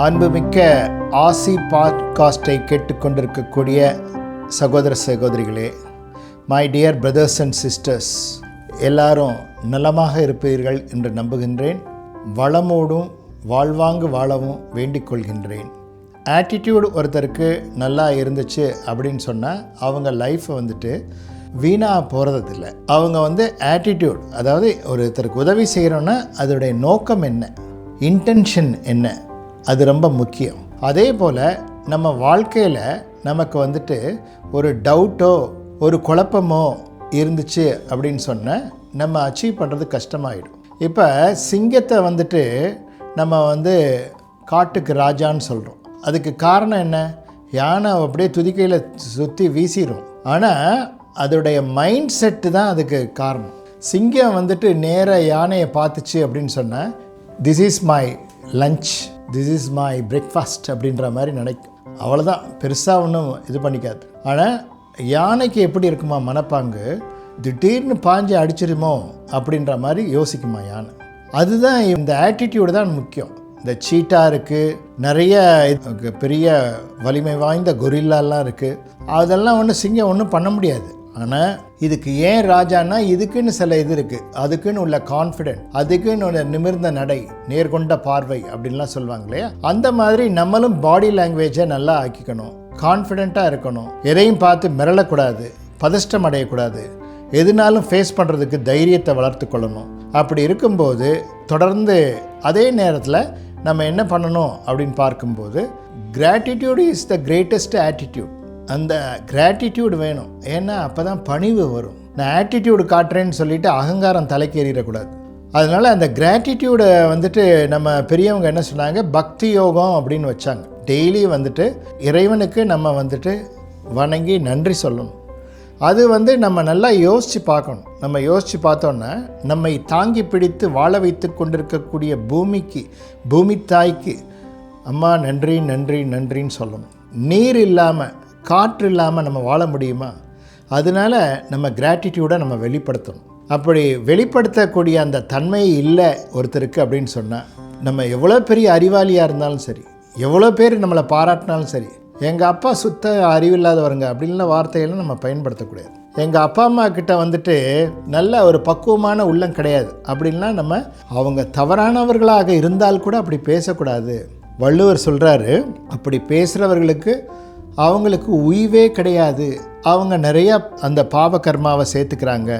அன்புமிக்க ஆசி பாட்காஸ்டை கேட்டுக்கொண்டிருக்கக்கூடிய சகோதர சகோதரிகளே, my dear brothers and sisters, எல்லாரும் நலமாக இருப்பீர்கள் என்று நம்புகின்றேன். வளமோடும் வாழ்வாங்கு வாழவும் வேண்டிக் கொள்கின்றேன். ஆட்டிடியூடு ஒருத்தருக்கு நல்லா இருந்துச்சு அப்படின்னு சொன்னால் அவங்க லைஃப்பை வீணாக போகிறதில்ல. அவங்க ஆட்டிடியூட், அதாவது ஒருத்தருக்கு உதவி செய்கிறோன்னா அதோடைய நோக்கம் என்ன, இன்டென்ஷன் என்ன, அது ரொம்ப முக்கியம். அதே போல் நம்ம வாழ்க்கையில் நமக்கு ஒரு டவுட்டோ ஒரு குழப்பமோ இருந்துச்சு அப்படின்னு சொன்னால் நம்ம அச்சீவ் பண்ணுறது கஷ்டமாயிடும். இப்போ சிங்கத்தை நம்ம காட்டுக்கு ராஜான்னு சொல்கிறோம். அதுக்கு காரணம் என்ன? யானை அப்படியே துதிக்கையில் சுற்றி வீசிடும். ஆனால் அதோடைய மைண்ட் செட்டு தான் அதுக்கு காரணம். சிங்கம் நேராக யானையை பார்த்துச்சு அப்படின்னு சொன்னால் this is my lunch, this is my breakfast அப்படின்ற மாதிரி நினைக்கும். அவ்வளோதான், பெருசாக ஒன்றும் இது பண்ணிக்காது. ஆனால் யானைக்கு எப்படி இருக்குமா மனப்பாங்கு, திடீர்னு பாஞ்சு அடிச்சிருமோ அப்படின்ற மாதிரி யோசிக்குமா யானை. அதுதான் இந்த ஆட்டிடியூடு தான் முக்கியம். இந்த சீட்டா இருக்குது, நிறைய பெரிய வலிமை வாய்ந்த கொரில்லாலாம் இருக்குது. அதெல்லாம் ஒன்றும் சிங்கம் ஒன்றும் பண்ண முடியாது. ஆனால் இதுக்கு ஏன் ராஜான்னா இதுக்குன்னு சில இது இருக்குது, அதுக்குன்னு உள்ள கான்ஃபிடென்ட், அதுக்குன்னு உள்ள நிமிர்ந்த நடை, நேர்கொண்ட பார்வை அப்படின்லாம் சொல்லுவாங்க இல்லையா. அந்த மாதிரி நம்மளும் பாடி லாங்குவேஜை நல்லா ஆக்கிக்கணும், கான்ஃபிடென்ட்டாக இருக்கணும், எதையும் பார்த்து மிரளக்கூடாது, பதஷ்டம் அடையக்கூடாது, எதுனாலும் ஃபேஸ் பண்ணுறதுக்கு தைரியத்தை வளர்த்து கொள்ளணும். அப்படி இருக்கும்போது தொடர்ந்து அதே நேரத்தில் நம்ம என்ன பண்ணணும் அப்படின்னு பார்க்கும்போது gratitude is the greatest attitude. அந்த கிராட்டிடியூட் வேணும். ஏன்னா அப்போ தான் பணிவு வரும். நான் ஆட்டிடியூடு காட்டுறேன்னு சொல்லிவிட்டு அகங்காரம் தலைக்கு ஏறிடக்கூடாது. அதனால் அந்த கிராட்டிடியூடை நம்ம பெரியவங்க என்ன சொன்னாங்க, பக்தி யோகம் அப்படின்னு வச்சாங்க. டெய்லி இறைவனுக்கு நம்ம வணங்கி நன்றி சொல்லணும். அது நம்ம நல்லா யோசித்து பார்க்கணும். நம்ம யோசித்து பார்த்தோன்னா நம்மை தாங்கி பிடித்து வாழ வைத்து கொண்டிருக்கக்கூடிய பூமி தாய்க்கு அம்மா நன்றி நன்றி நன்றின்னு சொல்லணும். நீர் இல்லாமல் காற்று இல்லாமல் நம்ம வாழ முடியுமா? அதனால் நம்ம கிராட்டிடியூடை நம்ம வெளிப்படுத்தணும். அப்படி வெளிப்படுத்தக்கூடிய அந்த தன்மை இல்லை ஒருத்தருக்கு அப்படின்னு சொன்னால், நம்ம எவ்வளோ பெரிய அறிவாளியாக இருந்தாலும் சரி, எவ்வளோ பேர் நம்மளை பாராட்டினாலும் சரி, எங்கள் அப்பா சுத்த அறிவில்லாதவருங்க அப்படின்லாம் வார்த்தையெல்லாம் நம்ம பயன்படுத்தக்கூடாது. எங்கள் அப்பா அம்மா கிட்ட நல்ல ஒரு பக்குவமான உள்ளம் கிடையாது அப்படின்லாம் நம்ம, அவங்க தவறானவர்களாக இருந்தால் கூட அப்படி பேசக்கூடாது. வள்ளுவர் சொல்கிறாரு, அப்படி பேசுகிறவர்களுக்கு அவங்களுக்கு உய்வே கிடையாது. அவங்க நிறையா அந்த பாவ கர்மாவை சேர்த்துக்கிறாங்க.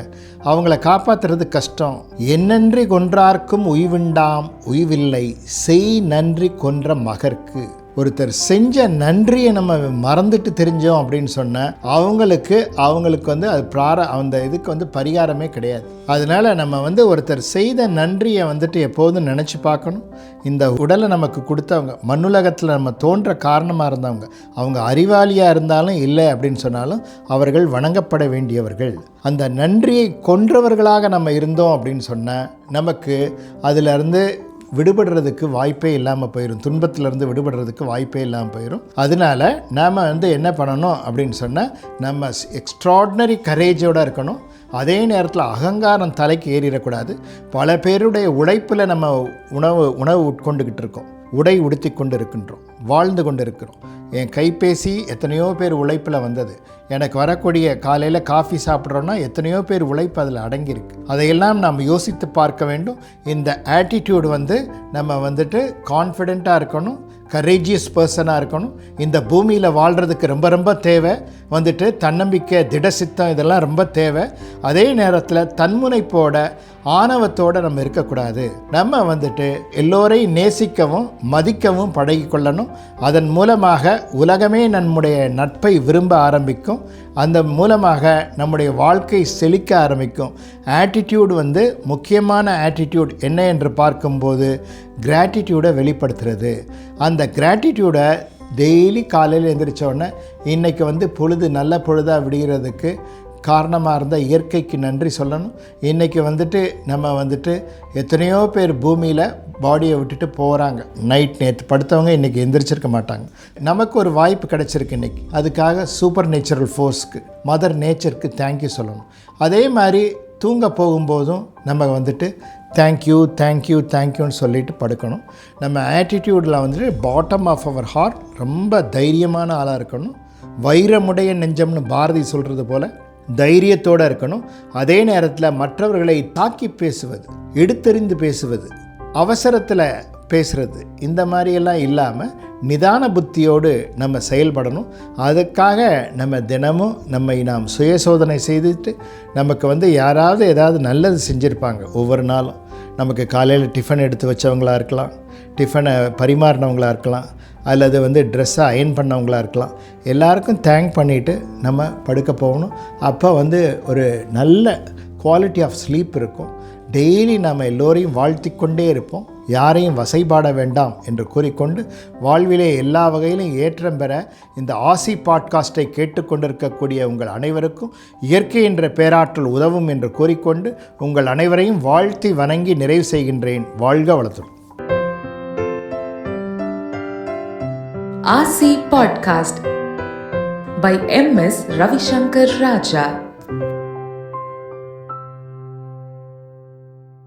அவங்கள காப்பாற்றுறது கஷ்டம். என்னன்றி கொன்றார்க்கும் உய்வுண்டாம் உய்வில்லை, செய் நன்றி கொன்ற மகற்கு. ஒருத்தர் செஞ்ச நன்றியை நம்ம மறந்துட்டு தெரிஞ்சோம் அப்படின்னு சொன்னால் அவங்களுக்கு அது அந்த இதுக்கு பரிகாரமே கிடையாது. அதனால் நம்ம ஒருத்தர் செய்த நன்றியை எப்போதும் நினச்சி பார்க்கணும். இந்த உடலை நமக்கு கொடுத்தவங்க, மண்ணுலகத்தில் நம்ம தோன்ற காரணமாக இருந்தவங்க, அவங்க அறிவாளியாக இருந்தாலும் இல்லை அப்படின்னு சொன்னாலும் அவர்கள் வணங்கப்பட வேண்டியவர்கள். அந்த நன்றியை கொன்றவர்களாக நம்ம இருந்தோம் அப்படின்னு சொன்னால் நமக்கு அதிலிருந்து விடுபடுறதுக்கு வாய்ப்பே இல்லாமல் போயிடும். துன்பத்திலேருந்து விடுபடுறதுக்கு வாய்ப்பே இல்லாமல் போயிடும். அதனால் நாம் என்ன பண்ணணும் அப்படின்னு சொன்னால், நம்ம எக்ஸ்ட்ராடினரி கரேஜோடு இருக்கணும். அதே நேரத்தில் அகங்காரம் தலைக்கு ஏறிடக்கூடாது. பல பேருடைய உழைப்பில் நம்ம உணவு உட்கொண்டுக்கிட்டு இருக்கோம், உடை உடுத்தி கொண்டு இருக்கின்றோம், வாழ்ந்து கொண்டு இருக்கிறோம். என் கைபேசி எத்தனையோ பேர் உழைப்பில் வந்தது. எனக்கு வரக்கூடிய காலையில் காஃபி சாப்பிட்றோன்னா எத்தனையோ பேர் உழைப்பு அதில் அடங்கியிருக்கு. அதையெல்லாம் நாம் யோசித்து பார்க்க வேண்டும். இந்த ஆட்டிடியூடு நம்ம கான்ஃபிடெண்ட்டாக இருக்கணும், கரேஜியஸ் பர்சனாக இருக்கணும். இந்த பூமியில் வாழ்கிறதுக்கு ரொம்ப ரொம்ப தேவை தன்னம்பிக்கை, திடசித்தம், இதெல்லாம் ரொம்ப தேவை. அதே நேரத்தில் தன்முனைப்போட ஆணவத்தோடு நம்ம இருக்கக்கூடாது. நம்ம எல்லோரையும் நேசிக்கவும் மதிக்கவும் பழகிக்கொள்ளணும். அதன் மூலமாக உலகமே நம்முடைய நட்பை விரும்ப ஆரம்பிக்கும். அந்த மூலமாக நம்முடைய வாழ்க்கை செழிக்க ஆரம்பிக்கும். ஆட்டிடியூடு முக்கியமான ஆட்டிடியூட் என்ன என்று பார்க்கும்போது கிராட்டிடியூடை வெளிப்படுத்துறது. அந்த கிராட்டிடியூடை டெய்லி காலையில் எழுந்திரிச்சோடனே இன்றைக்கி பொழுது நல்ல பொழுதாக விடுகிறதுக்கு காரணமாக இருந்த இயற்கைக்கு நன்றி சொல்லணும். இன்றைக்கி நம்ம எத்தனையோ பேர் பூமியில் பாடியை விட்டுட்டு போகிறாங்க. நேற்று படுத்தவங்க இன்றைக்கி எந்திரிச்சிருக்க மாட்டாங்க. நமக்கு ஒரு வாய்ப்பு கிடச்சிருக்கு இன்றைக்கி. அதுக்காக சூப்பர் நேச்சுரல் ஃபோர்ஸ்க்கு, மதர் நேச்சருக்கு தேங்க்யூ சொல்லணும். அதே மாதிரி தூங்க போகும்போதும் நம்ம தேங்க்யூ தேங்க்யூ தேங்க்யூன்னு சொல்லிட்டு படுக்கணும். நம்ம ஆட்டிடியூடில் வந்துட்டு பாட்டம் ஆஃப் அவர் ஹார்ட் ரொம்ப தைரியமான ஆளாக இருக்கணும். வைரமுடைய நெஞ்சம்னு பாரதி சொல்கிறது போல் தைரியத்தோடு இருக்கணும். அதே நேரத்தில் மற்றவர்களை தாக்கி பேசுவது, எடுத்தெறிந்து பேசுவது, அவசரத்தில் பேசுகிறது, இந்த மாதிரியெல்லாம் இல்லாமல் நிதான புத்தியோடு நம்ம செயல்படணும். அதுக்காக நம்ம தினமும் நாம் சுயசோதனை செய்துட்டு நமக்கு யாராவது ஏதாவது நல்லது செஞ்சுருப்பாங்க. ஒவ்வொரு நாளும் நமக்கு காலையில் டிஃபன் எடுத்து வச்சவங்களாக இருக்கலாம், டிஃபனை பரிமாறினவங்களாக இருக்கலாம், அல்லது ட்ரெஸ்ஸை அயன் பண்ணவங்களாக இருக்கலாம். எல்லாருக்கும் தேங்க் பண்ணிவிட்டு நம்ம படுக்க போகணும். அப்போ ஒரு நல்ல குவாலிட்டி ஆஃப் ஸ்லீப் இருக்கும். டெய்லி நம்ம எல்லோரையும் வாழ்த்தி கொண்டே இருப்போம். யாரையும் வசைபாட வேண்டாம் என்று கூறிக்கொண்டு வாழ்விலே எல்லா வகையிலும் ஏற்றம் பெற இந்த ஆசி பாட்காஸ்ட்டை கேட்டுக்கொண்டிருக்கக்கூடிய உங்கள் அனைவருக்கும் இயற்கை என்ற பேராற்றல் உதவும் என்று கூறிக்கொண்டு உங்கள் அனைவரையும் வாழ்த்தி வணங்கி நிறைவு செய்கின்றேன். வாழ்க வளத்துடன். ஆசி podcast by M.S. Ravishankar Raja.